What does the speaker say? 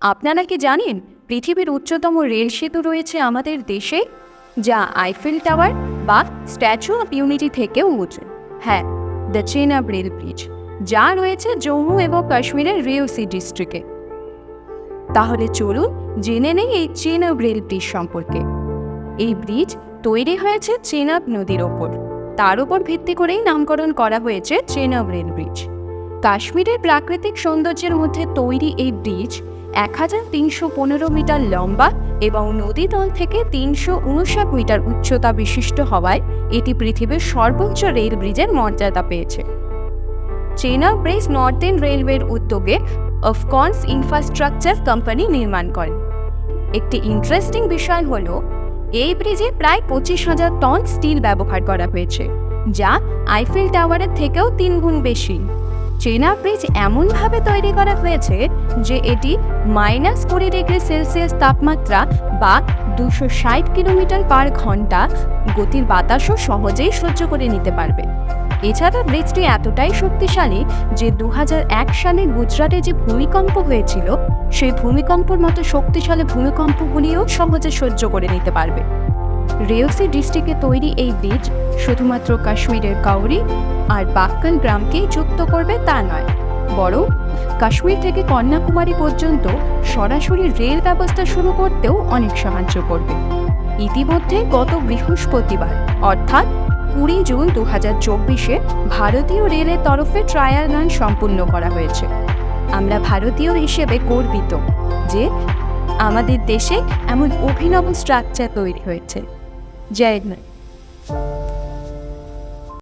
আপনারা কি জানেন পৃথিবীর উচ্চতম রেল সেতু রয়েছে আমাদের দেশে, যা আইফেল টাওয়ার বা স্ট্যাচু অফ ইউনিটি থেকেও উঁচু? হ্যাঁ, দ্য চেনাব রেল ব্রিজ, যা রয়েছে জম্মু এবং কাশ্মীরের রিওসি ডিস্ট্রিক্টে। তাহলে চলুন জেনে নেই এই চেনাব রেল ব্রিজ সম্পর্কে। এই ব্রিজ তৈরি হয়েছে চেনাব নদীর ওপর, তার উপর ভিত্তি করেই নামকরণ করা হয়েছে চেনাব রেল ব্রিজ। কাশ্মীরের প্রাকৃতিক সৌন্দর্যের মধ্যে তৈরি এই ব্রিজ 1315 মিটার লম্বা এবং নদীতল থেকে 359 মিটার উচ্চতা বিশিষ্ট হওয়ায় এটি পৃথিবীর সর্বোচ্চ রেল ব্রিজের মর্যাদা পেয়েছে। চেনাব ব্রিজ নর্দার্ন রেলওয়ের উদ্যোগে অফকন্স ইনফ্রাস্ট্রাকচার কোম্পানি নির্মাণ করে। একটি ইন্টারেস্টিং বিষয় হলো এই ব্রিজে প্রায় 25,000 টন স্টিল ব্যবহার করা হয়েছে, যা আইফেল টাওয়ারের থেকেও 3 গুণ বেশি। চেনাব ব্রিজ এমনভাবে তৈরি করা হয়েছে যে এটি -20 ডিগ্রি সেলসিয়াস তাপমাত্রা বা 260 কিলোমিটার পার ঘন্টা গতির বাতাসও সহজেই সহ্য করে নিতে পারবে। এছাড়া ব্রিজটি এতটাই শক্তিশালী যে 2001 সালে গুজরাটে যে ভূমিকম্প হয়েছিল, সেই ভূমিকম্পর মতো শক্তিশালী ভূমিকম্পগুলিও সহজে সহ্য করে নিতে পারবে। রিওসি ডিস্ট্রিক্টে তৈরি এই ব্রিজ শুধুমাত্র কাশ্মীরের কাউরি আর বাক্কাল গ্রামকেই যুক্ত করবে তা নয়, বরং কাশ্মীর থেকে কন্যাকুমারী পর্যন্ত সরাসরি রেল ব্যবস্থা শুরু করতেও অনেক সাহায্য করবে। ইতিমধ্যে গত বৃহস্পতিবার অর্থাৎ 20 জুন 2024-এ ভারতীয় রেলের তরফে ট্রায়াল রান সম্পূর্ণ করা হয়েছে। আমরা ভারতীয় হিসেবে গর্বিত যে আমাদের দেশে এমন অভিনব স্ট্রাকচার তৈরি হয়েছে। জয় হিন্দ।